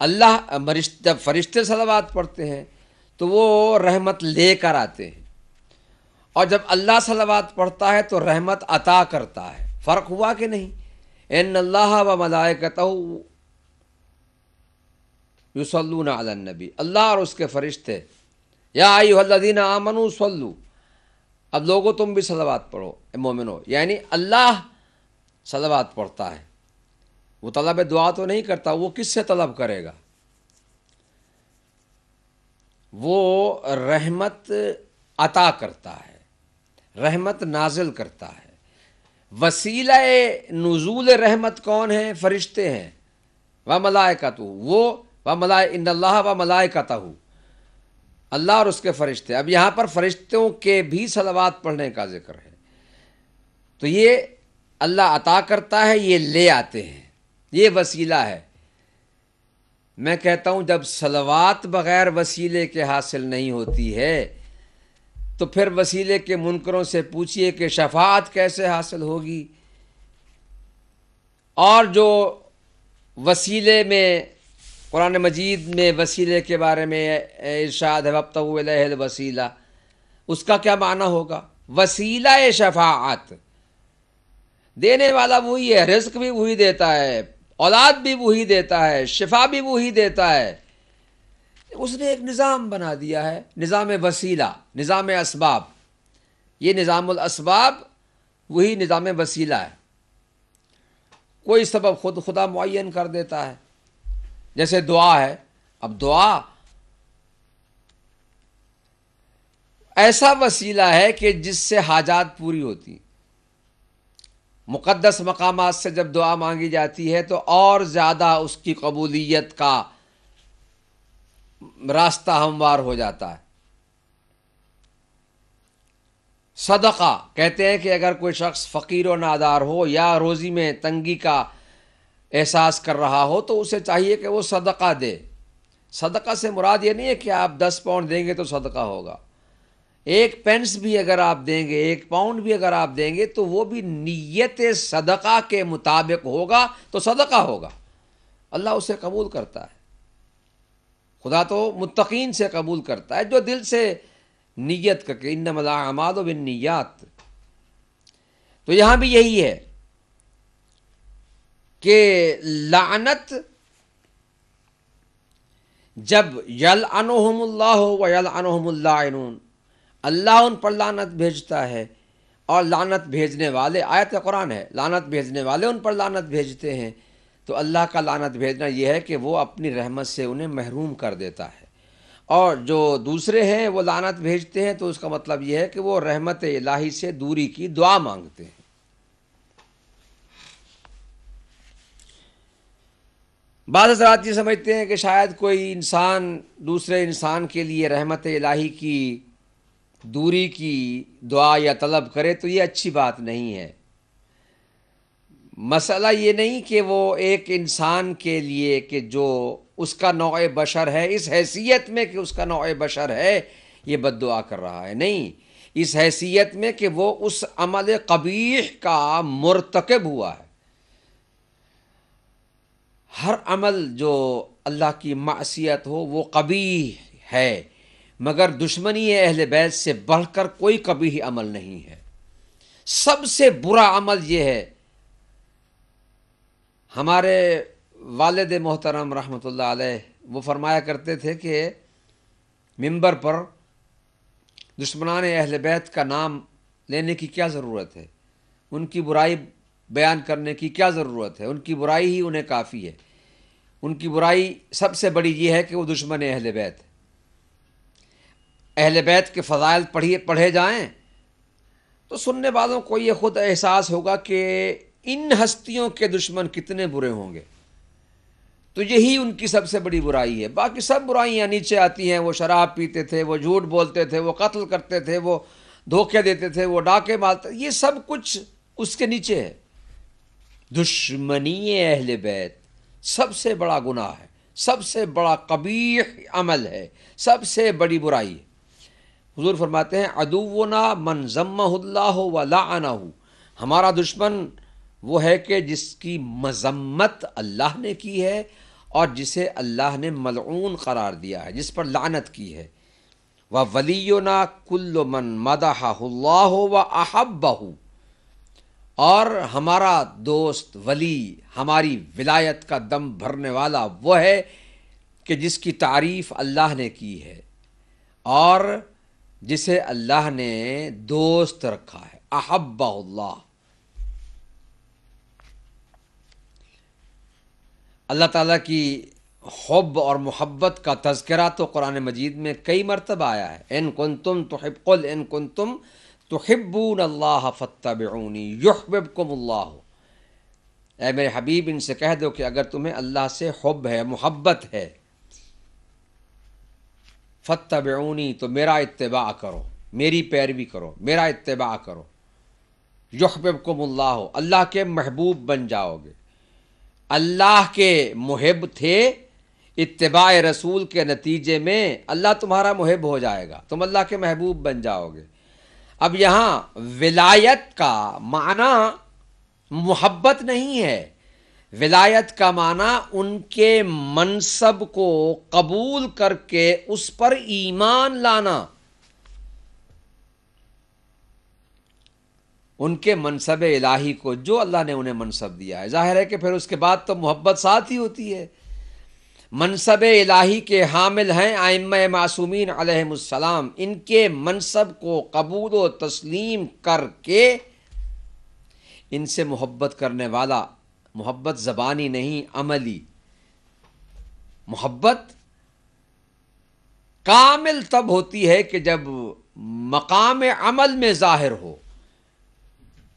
جب فرشتے صلوات پڑھتے ہیں تو وہ رحمت لے کر آتے ہیں، اور جب اللہ صلوات پڑھتا ہے تو رحمت عطا کرتا ہے۔ فرق ہوا کہ نہیں؟ ان اللہ و ملائکتہ یصلون علی النبی، اللہ اور اس کے فرشتے، یا ایھا الذین آمنوا صلوا، اب لوگوں تم بھی صلوات پڑھو اے مومنو، یعنی اللہ صلوات پڑھتا ہے، وہ طلب دعا تو نہیں کرتا، وہ کس سے طلب کرے گا؟ وہ رحمت عطا کرتا ہے، رحمت نازل کرتا ہے۔ وسیلہ نزول رحمت کون ہے؟ فرشتے ہیں، وملائکتہ، ان اللہ وملائکتہ، اللہ اور اس کے فرشتے۔ اب یہاں پر فرشتوں کے بھی صلوات پڑھنے کا ذکر ہے، تو یہ اللہ عطا کرتا ہے، یہ لے آتے ہیں، یہ وسیلہ ہے۔ میں کہتا ہوں جب صلوات بغیر وسیلے کے حاصل نہیں ہوتی ہے تو پھر وسیلے کے منکروں سے پوچھئے کہ شفاعت کیسے حاصل ہوگی؟ اور جو وسیلے میں قرآن مجید میں وسیلے کے بارے میں ارشاد ہے وابتغوا الیہ الوسیلہ، اس کا کیا معنی ہوگا؟ وسیلہ شفاعت دینے والا وہی ہے، رزق بھی وہی دیتا ہے، اولاد بھی وہی دیتا ہے، شفا بھی وہی دیتا ہے۔ اس نے ایک نظام بنا دیا ہے، نظام وسیلہ، نظام اسباب۔ یہ نظام الاسباب وہی نظام وسیلہ ہے، کوئی سبب خود خدا معین کر دیتا ہے، جیسے دعا ہے۔ اب دعا ایسا وسیلہ ہے کہ جس سے حاجات پوری ہوتی ہیں۔ مقدس مقامات سے جب دعا مانگی جاتی ہے تو اور زیادہ اس کی قبولیت کا راستہ ہموار ہو جاتا ہے۔ صدقہ کہتے ہیں کہ اگر کوئی شخص فقیر و نادار ہو یا روزی میں تنگی کا احساس کر رہا ہو تو اسے چاہیے کہ وہ صدقہ دے۔ صدقہ سے مراد یہ نہیں ہے کہ آپ 10 پاؤنڈ دیں گے تو صدقہ ہوگا، 1 پینس بھی اگر آپ دیں گے، 1 پاؤنڈ بھی اگر آپ دیں گے تو وہ بھی نیت صدقہ کے مطابق ہوگا تو صدقہ ہوگا، اللہ اسے قبول کرتا ہے۔ خدا تو متقین سے قبول کرتا ہے جو دل سے نیت کر کے، انما الاعمال بالنیات۔ تو یہاں بھی یہی ہے کہ لعنت جب یلعنہم اللہ ویلعنہم اللاعنون، اللہ ان پر لعنت بھیجتا ہے اور لعنت بھیجنے والے، آیت قرآن ہے، لعنت بھیجنے والے ان پر لعنت بھیجتے ہیں، تو اللہ کا لعنت بھیجنا یہ ہے کہ وہ اپنی رحمت سے انہیں محروم کر دیتا ہے۔ اور جو دوسرے ہیں وہ لعنت بھیجتے ہیں تو اس کا مطلب یہ ہے کہ وہ رحمت الہی سے دوری کی دعا مانگتے ہیں۔ بعض حضرات یہ سمجھتے ہیں کہ شاید کوئی انسان دوسرے انسان کے لیے رحمت الہی کی دوری کی دعا یا طلب کرے تو یہ اچھی بات نہیں ہے۔ مسئلہ یہ نہیں کہ وہ ایک انسان کے لیے کہ جو اس کا نوع بشر ہے، اس حیثیت میں کہ اس کا نوع بشر ہے، یہ بد دعا کر رہا ہے، نہیں، اس حیثیت میں کہ وہ اس عمل قبیح کا مرتکب ہوا ہے۔ ہر عمل جو اللہ کی معصیت ہو وہ قبیح ہے، مگر دشمنی اہل بیت سے بڑھ کر کوئی قبیح عمل نہیں ہے۔ سب سے برا عمل یہ ہے، ہمارے والد محترم رحمۃ اللہ علیہ وہ فرمایا کرتے تھے کہ منبر پر دشمنان اہل بیت کا نام لینے کی کیا ضرورت ہے، ان کی برائی بیان کرنے کی کیا ضرورت ہے، ان کی برائی ہی انہیں کافی ہے، ان کی برائی سب سے بڑی یہ ہے کہ وہ دشمن اہل بیت۔ اہل بیت کے فضائل پڑھے جائیں تو سننے والوں کو یہ خود احساس ہوگا کہ ان ہستیوں کے دشمن کتنے برے ہوں گے، تو یہی ان کی سب سے بڑی برائی ہے۔ باقی سب برائیاں نیچے آتی ہیں، وہ شراب پیتے تھے، وہ جھوٹ بولتے تھے، وہ قتل کرتے تھے، وہ دھوکے دیتے تھے، وہ ڈاکے مارتے، یہ سب کچھ اس کے نیچے ہے۔ دشمنی اہل بیت سب سے بڑا گناہ ہے، سب سے بڑا قبیح عمل ہے، سب سے بڑی برائی ہے۔ حضور فرماتے ہیں عدونا من ذمہ اللہ ولعنہ، ہمارا دشمن وہ ہے کہ جس کی مذمت اللہ نے کی ہے اور جسے اللہ نے ملعون قرار دیا ہے، جس پر لعنت کی ہے۔ وَوَلِيُّنَا كُلُّ مَن مَدَحَهُ اللَّهُ وَأَحَبَّهُ، اور ہمارا دوست ولی، ہماری ولایت کا دم بھرنے والا وہ ہے کہ جس کی تعریف اللہ نے کی ہے اور جسے اللہ نے دوست رکھا ہے۔ احبہ اللہ، اللہ تعالیٰ کی حب اور محبت کا تذکرہ تو قرآن مجید میں کئی مرتبہ آیا ہے۔ قل ان کنتم تحبون اللہ فاتبعونی یحببکم اللہ، اے میرے حبیب ان سے کہہ دو کہ اگر تمہیں اللہ سے حب ہے، محبت ہے، فاتبعونی تو میرا اتباع کرو، میری پیروی کرو، میرا اتباع کرو، یحببکم اللہ، اللہ کے محبوب بن جاؤ گے۔ اللہ کے محب تھے، اتباع رسول کے نتیجے میں اللہ تمہارا محب ہو جائے گا، تم اللہ کے محبوب بن جاؤ گے۔ اب یہاں ولایت کا معنی محبت نہیں ہے، ولایت کا معنی ان کے منصب کو قبول کر کے اس پر ایمان لانا، ان کے منصب الہی کو جو اللہ نے انہیں منصب دیا ہے۔ ظاہر ہے کہ پھر اس کے بعد تو محبت ساتھ ہی ہوتی ہے۔ منصب الہی کے حامل ہیں ائمہ معصومین علیہم السلام، ان کے منصب کو قبول و تسلیم کر کے ان سے محبت کرنے والا، محبت زبانی نہیں عملی، محبت کامل تب ہوتی ہے کہ جب مقام عمل میں ظاہر ہو،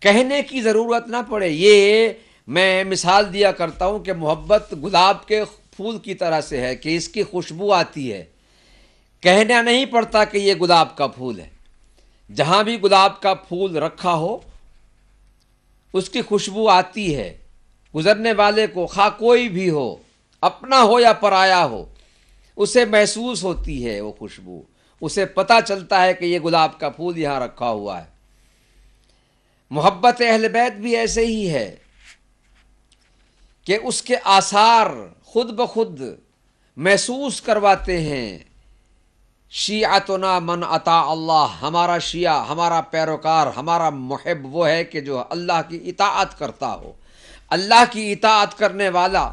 کہنے کی ضرورت نہ پڑے۔ یہ میں مثال دیا کرتا ہوں کہ محبت گلاب کے پھول کی طرح سے ہے کہ اس کی خوشبو آتی ہے، کہنا نہیں پڑتا کہ یہ گلاب کا پھول ہے۔ جہاں بھی گلاب کا پھول رکھا ہو اس کی خوشبو آتی ہے، گزرنے والے کو خواہ کوئی بھی ہو، اپنا ہو یا پرایا ہو، اسے محسوس ہوتی ہے وہ خوشبو، اسے پتہ چلتا ہے کہ یہ گلاب کا پھول یہاں رکھا ہوا ہے۔ محبت اہل بیت بھی ایسے ہی ہے کہ اس کے آثار خود بخود محسوس کرواتے ہیں۔ شیعتنا من اطاع اللہ، ہمارا شیعہ، ہمارا پیروکار، ہمارا محب وہ ہے کہ جو اللہ کی اطاعت کرتا ہو۔ اللہ کی اطاعت کرنے والا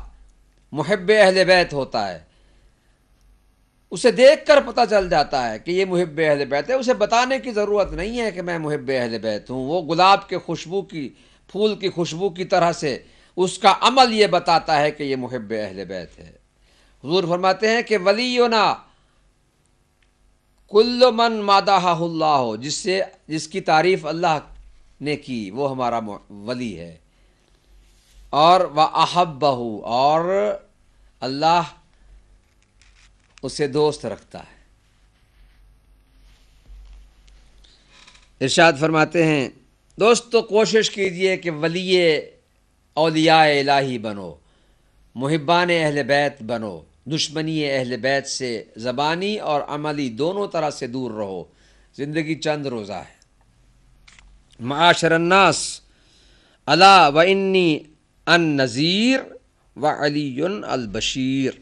محب اہل بیت ہوتا ہے، اسے دیکھ کر پتہ چل جاتا ہے کہ یہ محب اہل بیت ہے، اسے بتانے کی ضرورت نہیں ہے کہ میں محب اہل بیت ہوں۔ وہ گلاب کے خوشبو کی، پھول کی خوشبو کی طرح سے اس کا عمل یہ بتاتا ہے کہ یہ محب اہل بیت ہے۔ حضور فرماتے ہیں کہ ولینا کل من مادحہ اللہ، جس کی تعریف اللہ نے کی وہ ہمارا ولی ہے، اور وَأَحَبَّهُ، اور اللہ اسے دوست رکھتا ہے۔ ارشاد فرماتے ہیں دوستو کوشش کیجئے کہ ولی اولیاء الہی بنو، محبان اہل بیت بنو، دشمنی اہل بیت سے زبانی اور عملی دونوں طرح سے دور رہو۔ زندگی چند روزہ ہے۔ معاشر الناس الا وانی النذیر وعلی البشیر۔